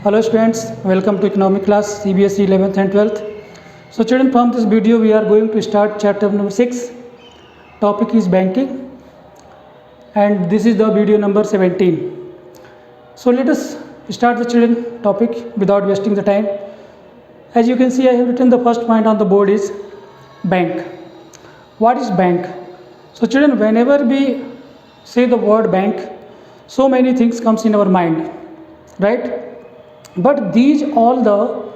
Hello students, welcome to economic class CBSE 11th and 12th. So children, from this video we are going to start chapter number 6. Topic is banking and this is the video number 17. So let us start the children topic without wasting the time. As you can see, I have written the first point on the board is bank. What is bank? So children, whenever we say the word bank, so many things comes in our mind, right? But these all the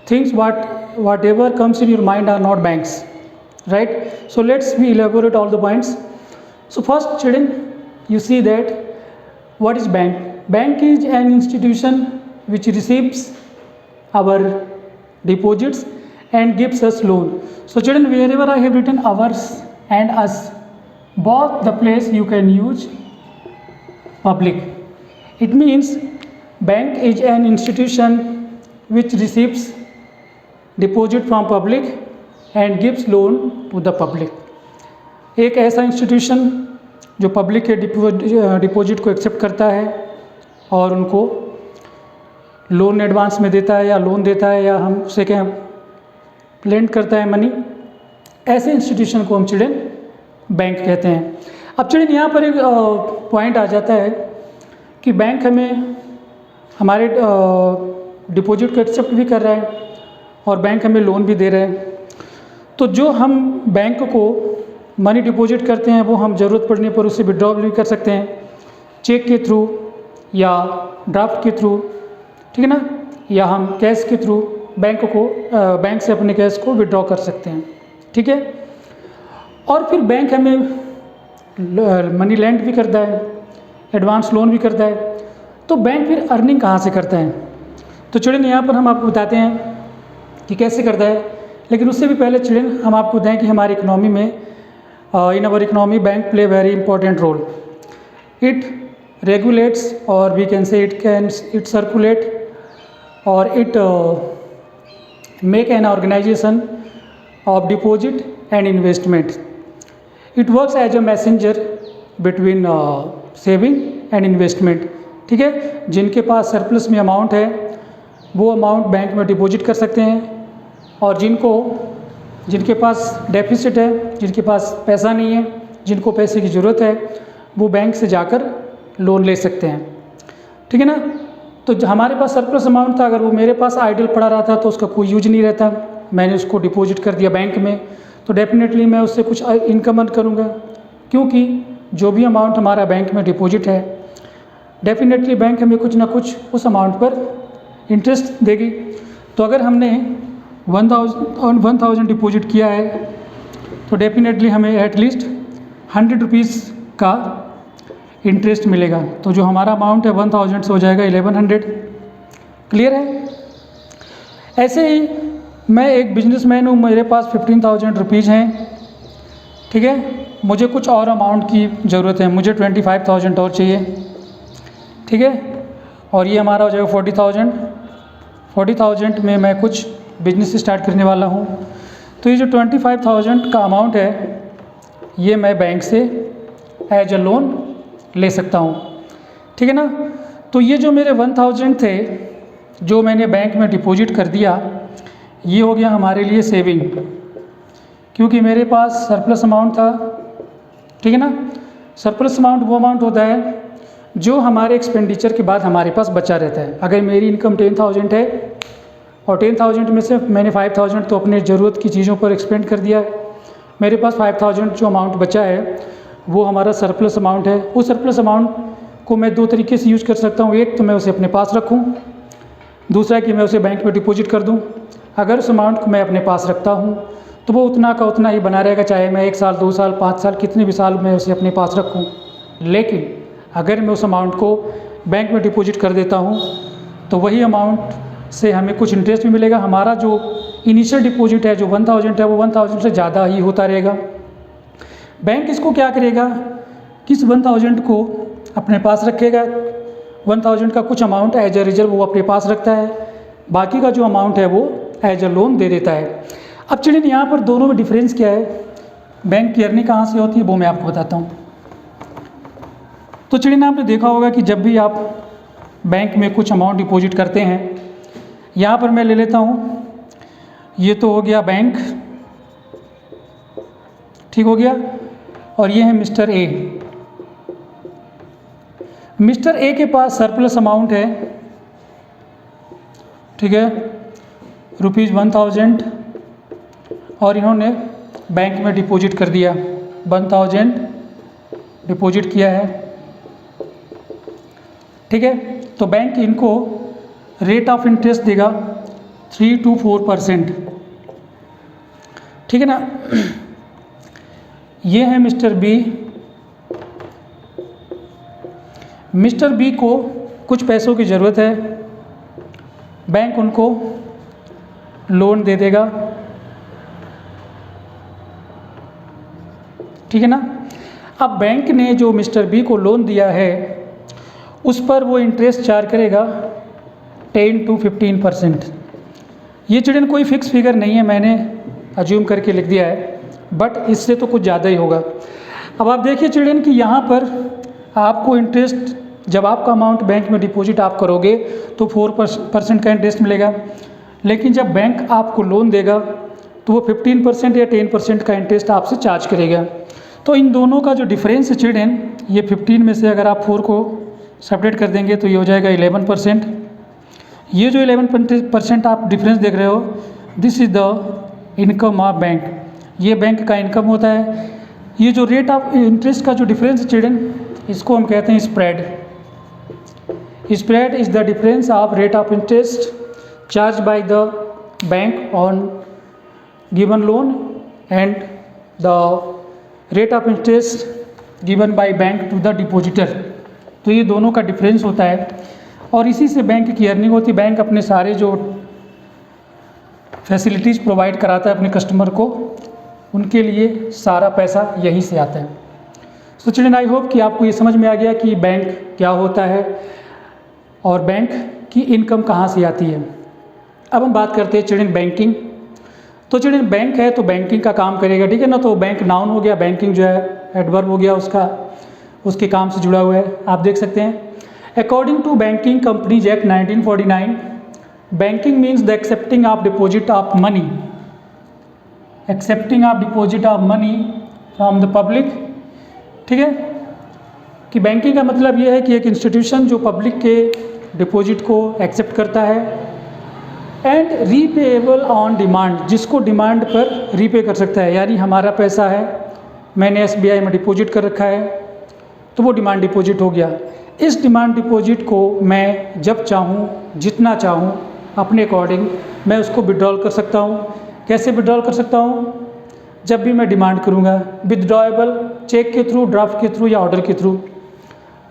things whatever comes in your mind are not banks, right? So let's we elaborate all the points. So first children, you see that what is bank? Bank is an institution which receives our deposits and gives us loan. So children, wherever I have written ours and us, both the place you can use public. It means bank is an institution which receives deposit from public and gives loan to the public. एक ऐसा institution जो public के deposit को accept करता है और उनको loan advance में देता है या लोन देता है या हम उसे कहें लेंड करता है मनी, ऐसे इंस्टीट्यूशन को हम चिल्ड्रन बैंक कहते हैं. अब चिल्ड्रन यहाँ पर एक पॉइंट आ जाता है कि बैंक हमें हमारे डिपॉजिट को एक्सेप्ट भी कर रहा है और बैंक हमें लोन भी दे रहा है. तो जो हम बैंक को मनी डिपॉजिट करते हैं वो हम ज़रूरत पड़ने पर उसे विड्रॉ भी कर सकते हैं, चेक के थ्रू या ड्राफ्ट के थ्रू, ठीक है ना, या हम कैश के थ्रू बैंक से अपने कैश को विड्रॉ कर सकते हैं, ठीक है. और फिर बैंक हमें मनी लैंड भी करता है, एडवांस लोन भी करता है. तो बैंक फिर अर्निंग कहाँ से करता है? तो चिल्ड्रन यहाँ पर हम आपको बताते हैं कि कैसे करता है, लेकिन उससे भी पहले चिल्ड्रन हम आपको बताएं कि हमारी इकोनॉमी में in our economy bank play very important role. It regulates और we can say it circulate और it make an organisation of deposit and investment. It works as a messenger between saving and investment, ठीक है. जिनके पास surplus में amount है वो amount bank में deposit कर सकते हैं और जिनके पास डेफिसिट है, जिनके पास पैसा नहीं है, जिनको पैसे की ज़रूरत है, वो बैंक से जाकर लोन ले सकते हैं, ठीक है ना. तो हमारे पास सरप्लस अमाउंट था, अगर वो मेरे पास आइडल पड़ा रहा था तो उसका कोई यूज नहीं रहता, मैंने उसको डिपॉजिट कर दिया बैंक में, तो डेफिनेटली मैं उससे कुछ इनकम अर्न करूँगा, क्योंकि जो भी अमाउंट हमारा बैंक में डिपॉजिट है डेफिनेटली बैंक हमें कुछ ना कुछ उस अमाउंट पर इंटरेस्ट देगी. तो अगर हमने 1000 डिपॉजिट किया है तो डेफिनेटली हमें एटलीस्ट 100 रुपीज़ का इंटरेस्ट मिलेगा. तो जो हमारा अमाउंट है 1000 से हो जाएगा 1100. क्लियर है? ऐसे ही मैं एक बिजनेसमैन हूँ, मेरे पास 15,000 रुपीज़ हैं, ठीक है. मुझे कुछ और अमाउंट की ज़रूरत है, मुझे 25,000 और चाहिए, ठीक है. और ये हमारा हो जाएगा 40,000 में मैं कुछ बिजनेस स्टार्ट करने वाला हूँ. तो ये जो 25,000 का अमाउंट है ये मैं बैंक से एज अ लोन ले सकता हूँ, ठीक है ना. तो ये जो मेरे 1000 थे जो मैंने बैंक में डिपॉजिट कर दिया, ये हो गया हमारे लिए सेविंग, क्योंकि मेरे पास सरप्लस अमाउंट था, ठीक है ना. सरप्लस अमाउंट वो अमाउंट होता है जो हमारे एक्सपेंडिचर के बाद हमारे पास बचा रहता है. अगर मेरी इनकम 10,000 है और 10,000 में से मैंने 5,000 तो अपने ज़रूरत की चीज़ों पर एक्सपेंड कर दिया है, मेरे पास 5,000 जो अमाउंट बचा है वो हमारा सरप्लस अमाउंट है. उस सरप्लस अमाउंट को मैं दो तरीके से यूज़ कर सकता हूँ. एक तो मैं उसे अपने पास रखूँ, दूसरा कि मैं उसे बैंक में डिपॉजिट कर दूँ. अगर उस अमाउंट को मैं अपने पास रखता हूँ तो वो उतना का उतना ही बना रहेगा, चाहे मैं 1 साल 2 साल 5 साल कितने भी साल मैं उसे अपने पास रखूँ. लेकिन अगर मैं उस अमाउंट को बैंक में डिपॉजिट कर देता हूँ तो वही अमाउंट से हमें कुछ इंटरेस्ट भी मिलेगा. हमारा जो इनिशियल डिपॉजिट है जो 1000 है वो 1000 से ज़्यादा ही होता रहेगा. बैंक इसको क्या करेगा कि इस 1000 को अपने पास रखेगा, 1000 का कुछ अमाउंट एज अ रिजर्व वो अपने पास रखता है, बाकी का जो अमाउंट है वो एज अ लोन दे देता है. अब चिल्ड्रन यहाँ पर दोनों में डिफरेंस क्या है, बैंक की अर्निंग कहाँ से होती है वो मैं आपको बताता हूँ. तो चिड़िया आपने देखा होगा कि जब भी आप बैंक में कुछ अमाउंट डिपॉजिट करते हैं। यहाँ पर मैं ले लेता हूँ, ये तो हो गया बैंक, ठीक हो गया, और ये है मिस्टर ए। मिस्टर ए के पास सरप्लस अमाउंट है, ठीक है, ₹1000, और इन्होंने बैंक में डिपॉजिट कर दिया, 1000 डिपॉजिट किया है, ठीक है। तो बैंक इनको रेट ऑफ इंटरेस्ट देगा 3 to 4%, ठीक है ना। ये है मिस्टर बी। मिस्टर बी को कुछ पैसों की ज़रूरत है, बैंक उनको लोन दे देगा, ठीक है ना। अब बैंक ने जो मिस्टर बी को लोन दिया है उस पर वो इंटरेस्ट चार्ज करेगा 10 to 15%। ये चिल्ड्रन कोई फिक्स फिगर नहीं है, मैंने अज्यूम करके लिख दिया है, बट इससे तो कुछ ज़्यादा ही होगा। अब आप देखिए चिल्ड्रन कि यहाँ पर आपको इंटरेस्ट, जब आपका अमाउंट बैंक में डिपॉजिट आप करोगे तो 4% का इंटरेस्ट मिलेगा, लेकिन जब बैंक आपको लोन देगा तो वो 15% या 10% का इंटरेस्ट आपसे चार्ज करेगा। तो इन दोनों का जो डिफरेंस है चिल्ड्रन, ये 15 में से अगर आप 4 को सेपरेट कर देंगे तो ये हो जाएगा 11%। ये जो 11% आप डिफरेंस देख रहे हो, this is the income of bank, ये बैंक का इनकम होता है। ये जो रेट ऑफ इंटरेस्ट का जो डिफरेंस चिल्ड्रन, इसको हम कहते हैं spread. Spread is the difference of rate of interest charge by the bank on given loan and the rate of interest given by bank to the depositor. तो ये दोनों का डिफरेंस होता है और इसी से बैंक की अर्निंग होती है। बैंक अपने सारे जो फैसिलिटीज़ प्रोवाइड कराता है अपने कस्टमर को, उनके लिए सारा पैसा यहीं से आता है। सो चिल्ड्रन, आई होप कि आपको ये समझ में आ गया कि बैंक क्या होता है और बैंक की इनकम कहाँ से आती है। अब हम बात करते हैं चिल्ड्रन बैंकिंग। तो चिल्ड्रन बैंक है तो बैंकिंग का काम करेगा, ठीक है ना। तो बैंक नाउन हो गया, बैंकिंग जो है एडवर्ब हो गया, उसके काम से जुड़ा हुआ है। आप देख सकते हैं according to banking companies act 1949, banking means the accepting of deposit of money, accepting of deposit of money from the public, ठीक है। कि बैंकिंग का मतलब ये है कि एक इंस्टीट्यूशन जो पब्लिक के डिपॉजिट को एक्सेप्ट करता है, एंड रीपेएबल ऑन डिमांड, जिसको डिमांड पर रीपे कर सकता है। यानी हमारा पैसा है, मैंने SBI में डिपॉजिट कर रखा है, तो वो डिमांड डिपॉजिट हो गया। इस डिमांड डिपॉजिट को मैं जब चाहूँ, जितना चाहूँ, अपने अकॉर्डिंग मैं उसको विड्रॉल कर सकता हूँ। कैसे विड्रॉल कर सकता हूँ? जब भी मैं डिमांड करूँगा, विदड्रॉएबल चेक के थ्रू, ड्राफ्ट के थ्रू या ऑर्डर के थ्रू,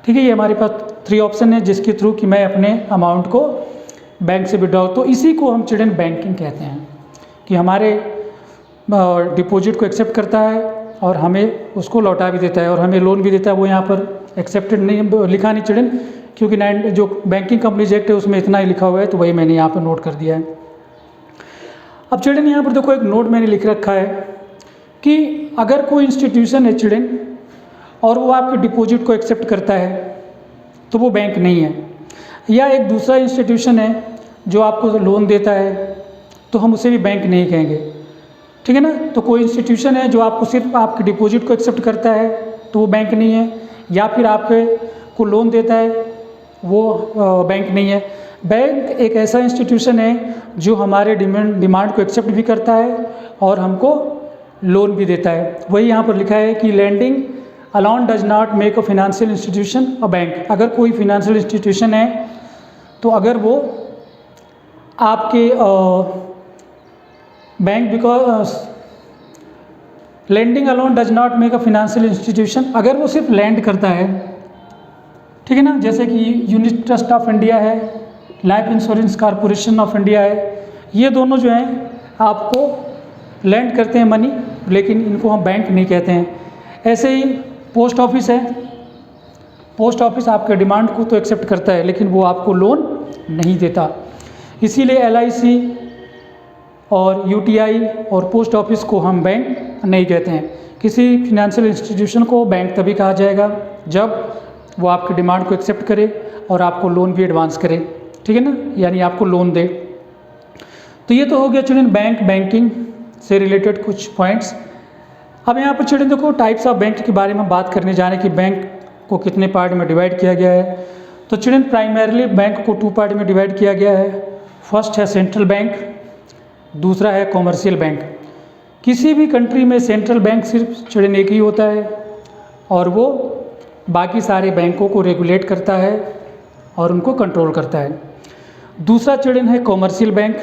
ठीक है। ये हमारे पास 3 ऑप्शन है जिसके थ्रू कि मैं अपने अमाउंट को बैंक से विड्रॉ, तो इसी को हम चिल्ड्रन बैंकिंग कहते हैं कि हमारे डिपॉजिट को एक्सेप्ट करता है और हमें उसको लौटा भी देता है और हमें लोन भी देता है। वो यहाँ पर एक्सेप्टेड नहीं लिखा नहीं चिल्ड्रन, क्योंकि जो बैंकिंग कंपनीज एक्ट है उसमें इतना ही लिखा हुआ है, तो वही मैंने यहाँ पर नोट कर दिया है। अब चिल्ड्रन यहाँ पर देखो एक नोट मैंने लिख रखा है कि अगर कोई इंस्टीट्यूशन है चिल्ड्रन और वो आपके डिपॉजिट को एक्सेप्ट करता है तो वो बैंक नहीं है, या एक दूसरा इंस्टीट्यूशन है जो आपको लोन देता है तो हम उसे भी बैंक नहीं कहेंगे, ठीक है ना। तो कोई इंस्टीट्यूशन है जो आपको सिर्फ आपके डिपॉजिट को एक्सेप्ट करता है तो वो बैंक नहीं है, या फिर आपके को लोन देता है वो बैंक नहीं है। बैंक एक ऐसा इंस्टीट्यूशन है जो हमारे डिमांड को एक्सेप्ट भी करता है और हमको लोन भी देता है। वही यहाँ पर लिखा है कि lending alone does not make a financial institution a bank. अगर कोई फिनेंशियल इंस्टीट्यूशन है तो अगर वो आपके bank, because lending alone does not make a financial institution, अगर वो सिर्फ लैंड करता है, ठीक है ना, जैसे कि यूनिट ट्रस्ट ऑफ इंडिया है, life insurance corporation of India है, ये दोनों जो हैं आपको लैंड करते हैं मनी, लेकिन इनको हम बैंक नहीं कहते हैं। ऐसे ही पोस्ट ऑफिस है, पोस्ट ऑफिस आपके डिमांड को तो एक्सेप्ट करता है लेकिन वो आपको लोन नहीं देता। इसीलिए LIC और UTI और पोस्ट ऑफिस को हम बैंक नहीं कहते हैं। किसी फिनेंशियल इंस्टीट्यूशन को बैंक तभी कहा जाएगा जब वो आपकी डिमांड को एक्सेप्ट करे और आपको लोन भी एडवांस करे, ठीक है ना, यानी आपको लोन दे। तो ये तो हो गया चिल्ड्रन बैंकिंग से रिलेटेड कुछ पॉइंट्स। अब यहाँ पर चिल्ड्रन देखो टाइप्स ऑफ बैंक के बारे में बात करने जा रहे हैं कि बैंक को कितने पार्ट में डिवाइड किया गया है। तो चिल्ड्रन प्राइमरीली बैंक को 2 पार्ट में डिवाइड किया गया है। फर्स्ट है सेंट्रल बैंक, दूसरा है कॉमर्शियल बैंक। किसी भी कंट्री में सेंट्रल बैंक सिर्फ चिल्ड्रन एक ही होता है और वो बाकी सारे बैंकों को रेगुलेट करता है और उनको कंट्रोल करता है। दूसरा चिल्ड्रन है कॉमर्शियल बैंक,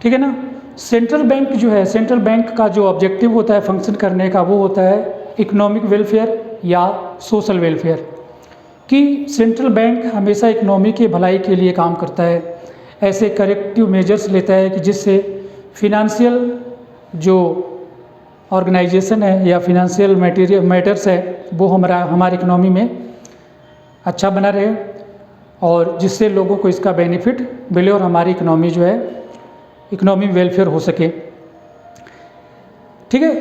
ठीक है ना। सेंट्रल बैंक जो है, सेंट्रल बैंक का जो ऑब्जेक्टिव होता है फंक्शन करने का, वो होता है इकोनॉमिक वेलफेयर या सोशल वेलफेयर, कि सेंट्रल बैंक हमेशा इकोनॉमी के भलाई के लिए काम करता है, ऐसे करेक्टिव मेजर्स लेता है कि जिससे फिनेंशियल जो ऑर्गेनाइजेशन है या फिनेंशियल मैटर्स है वो हमारी इकोनॉमी में अच्छा बना रहे और जिससे लोगों को इसका बेनिफिट मिले और हमारी इकोनॉमी जो है इकोनॉमी वेलफेयर हो सके, ठीक है।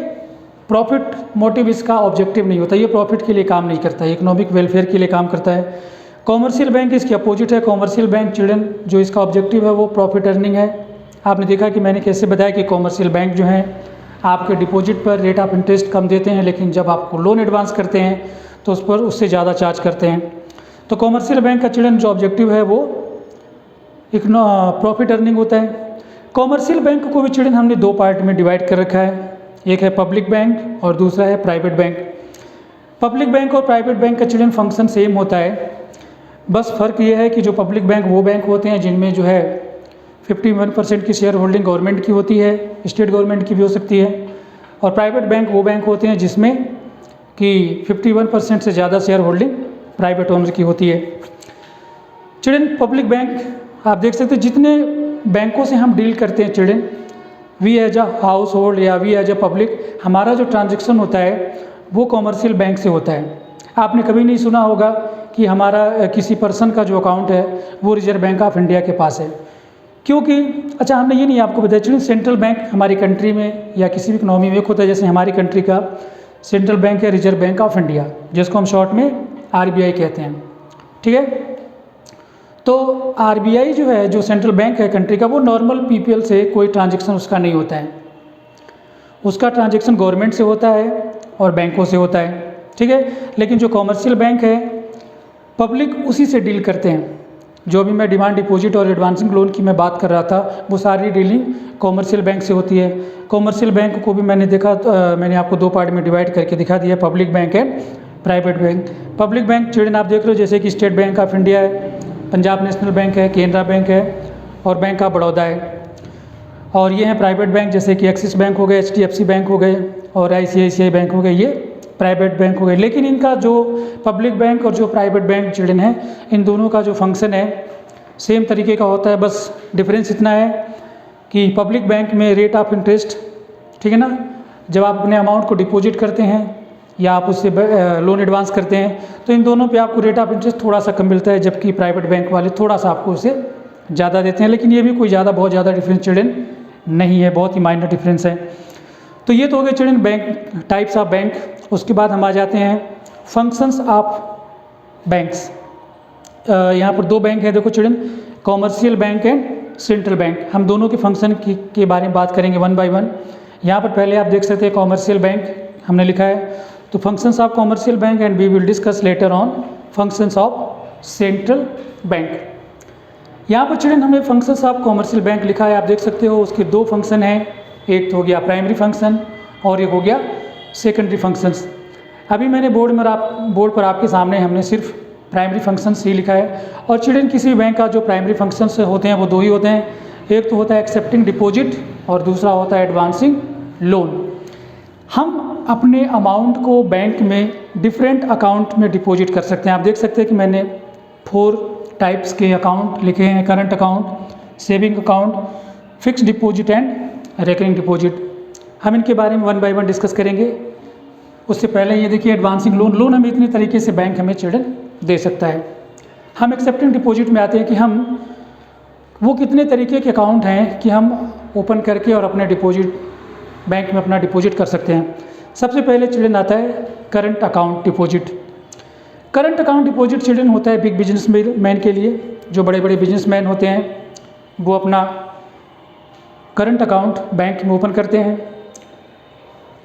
प्रॉफिट मोटिव इसका ऑब्जेक्टिव नहीं होता, ये प्रॉफिट के लिए काम नहीं करता है, इकोनॉमिक वेलफेयर के लिए काम करता है। कॉमर्शियल बैंक इसके अपोजिट है। कॉमर्शियल बैंक चिल्ड्रन जो इसका ऑब्जेक्टिव है वो प्रॉफिट अर्निंग है। आपने देखा कि मैंने कैसे बताया कि कॉमर्शियल बैंक जो है आपके डिपॉजिट पर रेट ऑफ इंटरेस्ट कम देते हैं, लेकिन जब आपको लोन एडवांस करते हैं तो उस पर उससे ज़्यादा चार्ज करते हैं। तो कॉमर्शियल बैंक का चिल्ड्रन जो ऑब्जेक्टिव है वो प्रॉफिट अर्निंग होता है। कॉमर्शियल बैंक को भी चिल्ड्रन हमने 2 पार्ट में डिवाइड कर रखा है, एक है पब्लिक बैंक और दूसरा है प्राइवेट बैंक। पब्लिक बैंक और प्राइवेट बैंक का चिल्ड्रन फंक्शन सेम होता है, बस फ़र्क ये है कि जो पब्लिक बैंक वो बैंक होते हैं जिनमें जो है 51% की शेयर होल्डिंग गवर्नमेंट की होती है, स्टेट गवर्नमेंट की भी हो सकती है, और प्राइवेट बैंक वो बैंक होते हैं जिसमें कि 51% से ज़्यादा शेयर होल्डिंग प्राइवेट ओनर की होती है। चिल्ड्रन पब्लिक बैंक आप देख सकते हैं, जितने बैंकों से हम डील करते हैं children, we as a household या वी एज अ पब्लिक, हमारा जो ट्रांजेक्शन होता है वो कॉमर्शियल बैंक से होता है। आपने कभी नहीं सुना होगा कि हमारा किसी पर्सन का जो अकाउंट है वो रिजर्व बैंक ऑफ इंडिया के पास है, क्योंकि अच्छा हमने ये नहीं आपको बताया चिल्ड्रन, सेंट्रल बैंक हमारी कंट्री में या किसी भी इकोनॉमी में एक होता है, जैसे हमारी कंट्री का सेंट्रल बैंक है रिजर्व बैंक ऑफ इंडिया, जिसको हम शॉर्ट में RBI कहते हैं, ठीक है। तो RBI जो है, जो सेंट्रल बैंक है कंट्री का, वो नॉर्मल पीपल से कोई ट्रांजेक्शन उसका नहीं होता है, उसका ट्रांजेक्शन गवर्नमेंट से होता है और बैंकों से होता है, ठीक है। लेकिन जो कॉमर्शियल बैंक है पब्लिक उसी से डील करते हैं। जो भी मैं डिमांड डिपॉजिट और एडवांसिंग लोन की मैं बात कर रहा था वो सारी डीलिंग कॉमर्शियल बैंक से होती है। कॉमर्शियल बैंक को भी मैंने देखा, मैंने आपको 2 पार्ट में डिवाइड करके दिखा दिया, पब्लिक बैंक है private bank. Public bank children आप देख रहे हो जैसे कि स्टेट बैंक ऑफ इंडिया है, पंजाब नेशनल बैंक है, केनरा बैंक है और बैंक ऑफ बड़ौदा है। और ये हैं प्राइवेट बैंक जैसे कि एक्सिस बैंक हो गए, HDFC बैंक हो गए और ICICI बैंक हो गए, ये प्राइवेट बैंक हो गए। लेकिन इनका जो पब्लिक बैंक और जो प्राइवेट बैंक चिल्ड्रन है, इन दोनों का जो फंक्शन है सेम तरीके का होता है, बस डिफरेंस इतना है कि पब्लिक बैंक में रेट ऑफ इंटरेस्ट, ठीक है ना, जब आप अपने अमाउंट को डिपॉजिट करते हैं या आप उससे लोन एडवांस करते हैं तो इन दोनों पे आपको रेट ऑफ इंटरेस्ट थोड़ा सा कम मिलता है, जबकि प्राइवेट बैंक वाले थोड़ा सा आपको उससे ज़्यादा देते हैं। लेकिन ये भी कोई बहुत ज़्यादा डिफरेंस चिल्ड्रन नहीं है, बहुत ही माइनर डिफरेंस है। तो ये तो हो गए children bank types of bank. उसके बाद हम आ जाते हैं फंक्शंस ऑफ बैंक्स। यहाँ पर 2 बैंक है देखो children, commercial bank and central bank. हम दोनों के फंक्शन के बारे में बात करेंगे 1 बाय 1। यहाँ पर पहले आप देख सकते हैं कॉमर्शियल बैंक हमने लिखा है, तो functions of commercial bank and we will discuss later on functions of central bank. यहाँ पर चिल्ड्रन हमने फंक्शंस ऑफ कॉमर्शियल बैंक लिखा है, आप देख सकते हो उसके 2 फंक्शन हैं, एक तो हो गया प्राइमरी फंक्शन और एक हो गया सेकेंडरी फंक्शंस। अभी मैंने बोर्ड पर आपके सामने हमने सिर्फ प्राइमरी फंक्शंस ही लिखा है। और चिल्ड्रन किसी भी बैंक का जो प्राइमरी फंक्शंस होते हैं वो 2 ही होते हैं, एक तो होता है एक्सेप्टिंग डिपॉजिट और दूसरा होता है एडवांसिंग लोन। हम अपने अमाउंट को बैंक में डिफरेंट अकाउंट में डिपॉजिट कर सकते हैं। आप देख सकते हैं कि मैंने 4 टाइप्स के अकाउंट लिखे हैं, current account, saving account, fixed deposit and recurring deposit. हम इनके बारे में 1 बाय 1 डिस्कस करेंगे। उससे पहले ये देखिए एडवांसिंग लोन हमें इतने तरीके से बैंक हमें चिल्ड्रन दे सकता है। हम एक्सेप्टिंग डिपॉजिट में आते हैं कि हम वो कितने तरीके के अकाउंट हैं कि हम ओपन करके और अपने डिपॉजिट बैंक में अपना डिपॉजिट कर सकते हैं। सबसे पहले चिल्ड्रन आता है current account deposit. Current account deposit children होता है बिग बिजनेस मैन के लिए। जो बड़े बड़े बिजनेसमैन होते हैं वो अपना करंट अकाउंट बैंक में ओपन करते हैं।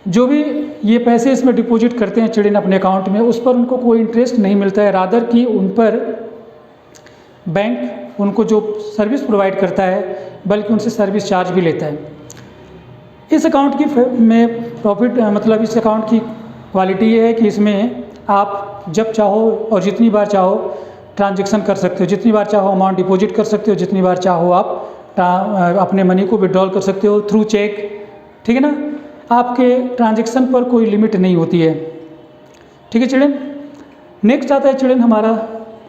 जो भी ये पैसे इसमें डिपॉजिट करते हैं चिल्ड्रन अपने अकाउंट में, उस पर उनको कोई इंटरेस्ट नहीं मिलता है, रादर कि उन पर बैंक उनको जो सर्विस प्रोवाइड करता है बल्कि उनसे सर्विस चार्ज भी लेता है। इस अकाउंट की में प्रॉफिट मतलब इस अकाउंट की क्वालिटी ये है कि इसमें आप जब चाहो और जितनी बार चाहो ट्रांजैक्शन कर सकते हो, जितनी बार चाहो अमाउंट डिपॉजिट कर सकते हो, जितनी बार चाहो आप अपने मनी को विड्रॉल कर सकते हो थ्रू चेक, ठीक है ना। आपके ट्रांजैक्शन पर कोई लिमिट नहीं होती है, ठीक है चिल्ड्रन। नेक्स्ट आता है चिल्ड्रन हमारा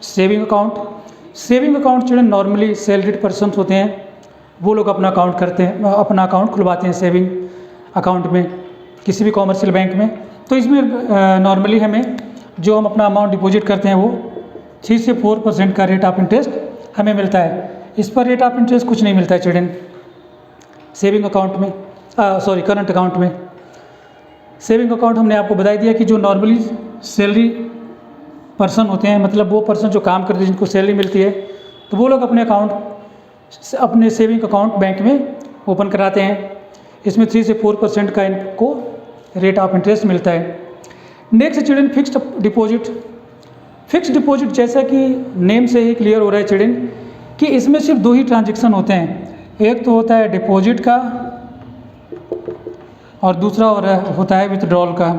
saving account. Saving account children normally salaried person होते हैं, वो लोग अपना अकाउंट करते हैं, अपना अकाउंट खुलवाते हैं सेविंग अकाउंट में किसी भी कॉमर्शियल बैंक में। तो इसमें नॉर्मली हमें जो हम अपना अमाउंट डिपॉजिट करते हैं वो 3 से 4% का रेट ऑफ इंटरेस्ट हमें मिलता है। इस पर रेट ऑफ इंटरेस्ट कुछ नहीं मिलता है चिल्ड्रन सेविंग अकाउंट में, करंट अकाउंट में। सेविंग अकाउंट हमने आपको बता दिया कि जो नॉर्मली सैलरी पर्सन होते हैं, मतलब वो पर्सन जो काम करते हैं जिनको सैलरी मिलती है, तो वो लोग अपने सेविंग अकाउंट बैंक में ओपन कराते हैं। इसमें 3 से 4% का इनको रेट ऑफ इंटरेस्ट मिलता है। Next children fixed deposit. Fixed deposit जैसा कि नेम से ही क्लियर हो रहा है चिल्ड्रन कि इसमें सिर्फ 2 ही ट्रांजैक्शन होते हैं। एक तो होता है डिपॉजिट का और दूसरा होता है विथड्रॉल का,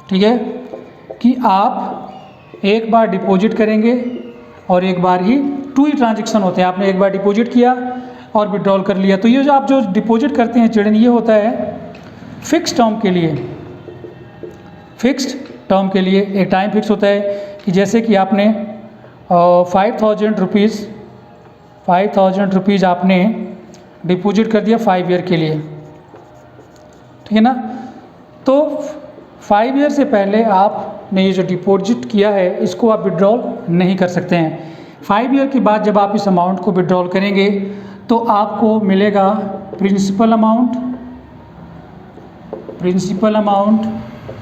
ठीक है, कि आप एक बार डिपॉजिट करेंगे और एक बार ही 2 ही ट्रांजैक्शन होते हैं। आपने एक बार डिपॉजिट किया और विड्रॉल कर लिया। तो ये जो आप जो डिपॉजिट करते हैं चिल्ड्रन, ये होता है फिक्स टर्म के लिए। फिक्स्ड टर्म के लिए एक टाइम फिक्स होता है कि जैसे कि आपने 5,000 रुपीज़ आपने डिपॉजिट कर दिया 5 ईयर के लिए, ठीक है ना। तो 5 ईयर से पहले आपने ये जो डिपॉजिट किया है इसको आप विड्रॉल नहीं कर सकते हैं। 5 ईयर के बाद जब आप इस अमाउंट को विड्रॉल करेंगे तो आपको मिलेगा प्रिंसिपल अमाउंट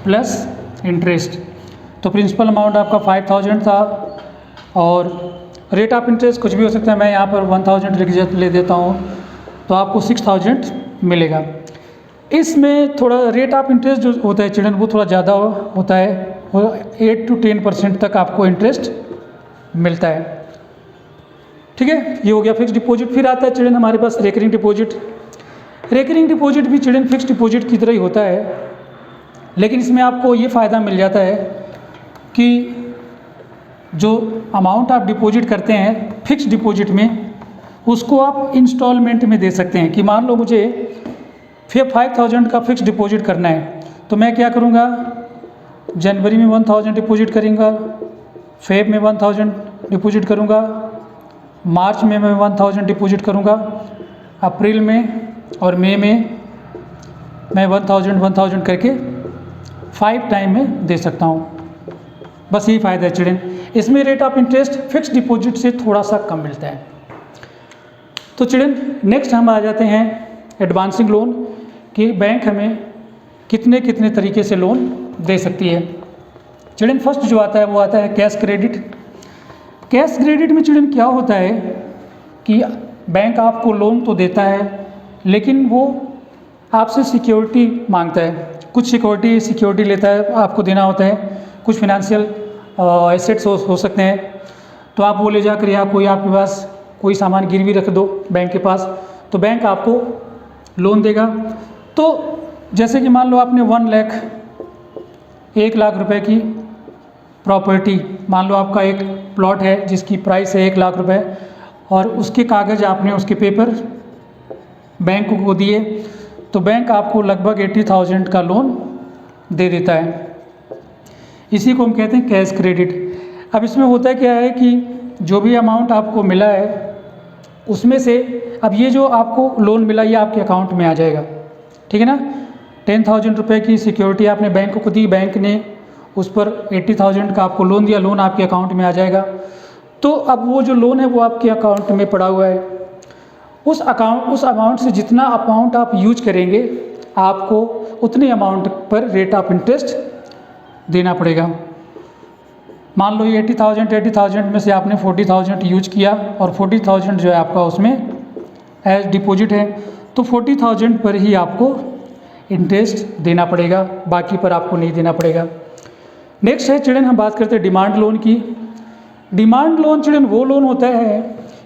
प्लस इंटरेस्ट। तो प्रिंसिपल अमाउंट आपका 5,000 था और रेट ऑफ इंटरेस्ट कुछ भी हो सकता है, मैं यहाँ पर 1,000 ले देता हूँ, तो आपको 6,000 मिलेगा। इसमें थोड़ा रेट ऑफ इंटरेस्ट जो होता है चिल्ड्रन वो थोड़ा ज़्यादा होता है, 8 to 10% तक आपको इंटरेस्ट मिलता है, ठीक है। ये हो गया फिक्स डिपॉजिट। फिर आता है चिल्ड्रन हमारे पास रेकरिंग डिपॉजिट। रेकरिंग डिपॉजिट भी चिल्ड्रन फिक्स डिपॉजिट की तरह ही होता है, लेकिन इसमें आपको ये फ़ायदा मिल जाता है कि जो अमाउंट आप डिपॉजिट करते हैं फिक्स डिपॉजिट में उसको आप इंस्टॉलमेंट में दे सकते हैं। कि मान लो मुझे 5,000 का फिक्स डिपॉजिट करना है, तो मैं क्या करूँगा, जनवरी में 1,000 डिपॉजिट करूँगा, फेब में 1,000 डिपॉजिट करूँगा, मार्च में मैं 1,000 डिपॉजिट करूँगा, अप्रैल में और मई में मैं 1,000 करके 5 टाइम में दे सकता हूँ। बस यही फ़ायदा है चिल्ड्रन। इसमें rate of interest fix deposit से थोड़ा सा कम मिलता है। तो चिल्ड्रन नेक्स्ट हम आ जाते हैं एडवांसिंग लोन, कि बैंक हमें कितने तरीके से लोन दे सकती है। चिल्ड्रन फर्स्ट जो आता है वो आता है कैश क्रेडिट। कैश क्रेडिट में चिल्ड्रन क्या होता है कि बैंक आपको लोन तो देता है लेकिन वो आपसे सिक्योरिटी मांगता है, कुछ सिक्योरिटी लेता है, आपको देना होता है। कुछ फिनंशियल एसेट्स हो सकते हैं, तो आप वो ले जाकर या कोई आपके पास कोई सामान गिरवी रख दो बैंक के पास, तो बैंक आपको लोन देगा। तो जैसे कि मान लो आपने 1 लाख रुपए की प्रॉपर्टी, मान लो आपका एक प्लॉट है जिसकी प्राइस है 1 लाख रुपए, और उसके कागज़ आपने उसके पेपर बैंक को दिए, तो बैंक आपको लगभग 80,000 का लोन दे देता है। इसी को हम कहते हैं कैश क्रेडिट। अब इसमें होता क्या है कि जो भी अमाउंट आपको मिला है उसमें से अब ये जो आपको लोन मिला ये आपके अकाउंट में आ जाएगा, ठीक है ना। 10,000 रुपये की सिक्योरिटी आपने बैंक को दी, बैंक ने उस पर 80,000 का आपको लोन दिया, लोन आपके अकाउंट में आ जाएगा। तो अब वो जो लोन है वो आपके अकाउंट में पड़ा हुआ है। उस अमाउंट से जितना अमाउंट आप यूज करेंगे आपको उतने अमाउंट पर रेट ऑफ इंटरेस्ट देना पड़ेगा। मान लो ये 80,000 में से आपने 40,000 यूज किया और 40,000 जो है आपका उसमें एज डिपॉजिट है, तो 40,000 पर ही आपको इंटरेस्ट देना पड़ेगा, बाकी पर आपको नहीं देना पड़ेगा। नेक्स्ट है चिल्ड्रन, हम बात करते हैं डिमांड लोन की। डिमांड लोन चिल्ड्रन वो लोन होता है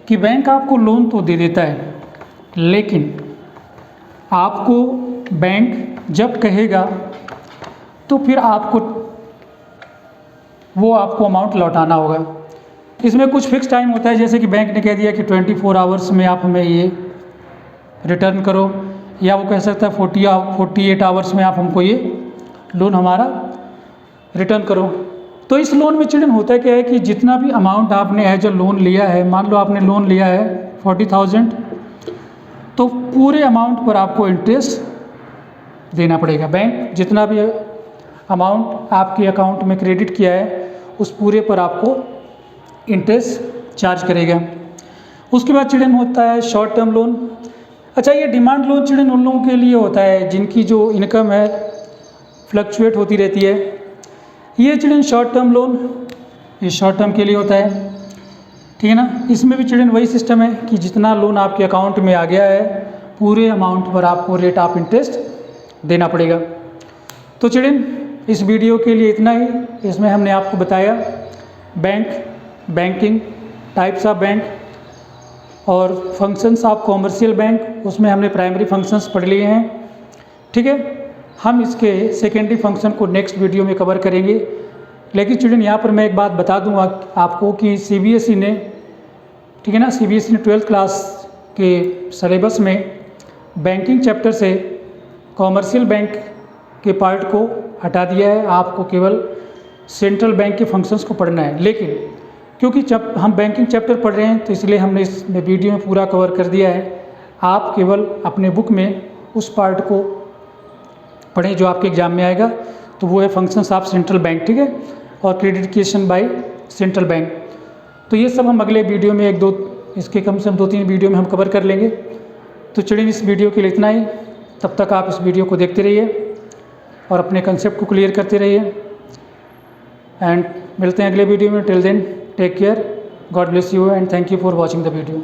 कि बैंक आपको लोन तो दे देता है, लेकिन आपको बैंक जब कहेगा तो फिर आपको वो अमाउंट लौटाना होगा। इसमें कुछ फिक्स टाइम होता है, जैसे कि बैंक ने कह दिया कि 24 आवर्स में आप हमें ये रिटर्न करो, या वो कह सकता है 48 आवर्स में आप हमको ये लोन हमारा रिटर्न करो। तो इस लोन में चिल्ड्रन होता क्या है कि जितना भी अमाउंट आपने एज अ लोन लिया है, मान लो आपने लोन लिया है 40,000, तो पूरे अमाउंट पर आपको इंटरेस्ट देना पड़ेगा। बैंक जितना भी अमाउंट आपके अकाउंट में क्रेडिट किया है उस पूरे पर आपको इंटरेस्ट चार्ज करेगा। उसके बाद चिल्ड्रन होता है शॉर्ट टर्म लोन। अच्छा, ये डिमांड लोन चिल्ड्रन उन लोगों के लिए होता है जिनकी जो इनकम है फ्लक्चुएट होती रहती है। ये चिल्ड्रन शॉर्ट टर्म लोन, ये शॉर्ट टर्म के लिए होता है, ठीक है ना। इसमें भी चिल्ड्रन वही सिस्टम है कि जितना लोन आपके अकाउंट में आ गया है पूरे अमाउंट पर आपको रेट ऑफ इंटरेस्ट देना पड़ेगा। तो चिल्ड्रन इस वीडियो के लिए इतना ही। इसमें हमने आपको बताया bank, banking, types of bank और फंक्शंस ऑफ कॉमर्शियल बैंक, उसमें हमने प्राइमरी फंक्शंस पढ़ लिए हैं, ठीक है। हम इसके सेकेंडरी फंक्शन को नेक्स्ट वीडियो में कवर करेंगे। लेकिन चिल्ड्रन यहाँ पर मैं एक बात बता दूँगा आपको कि CBSE ने, ठीक है ना, CBSE ने 12th क्लास के सिलेबस में बैंकिंग चैप्टर से कॉमर्शियल बैंक के पार्ट को हटा दिया है। आपको केवल सेंट्रल बैंक के फंक्शंस को पढ़ना है। लेकिन क्योंकि जब हम बैंकिंग चैप्टर पढ़ रहे हैं तो इसलिए हमने इस वीडियो में पूरा कवर कर दिया है। आप केवल अपने बुक में उस पार्ट को पढ़ें जो आपके एग्जाम में आएगा, तो वो है फंक्शंस ऑफ सेंट्रल बैंक, ठीक है, और क्रेडिटेशन बाय सेंट्रल बैंक। तो ये सब हम अगले वीडियो में इसके कम से कम 2-3 वीडियो में हम कवर कर लेंगे। तो चलिए इस वीडियो के लिए इतना ही। तब तक आप इस वीडियो को देखते रहिए और अपने कंसेप्ट को क्लियर करते रहिए। एंड मिलते हैं अगले वीडियो में। Till then take care, God bless you and thank you for watching the video.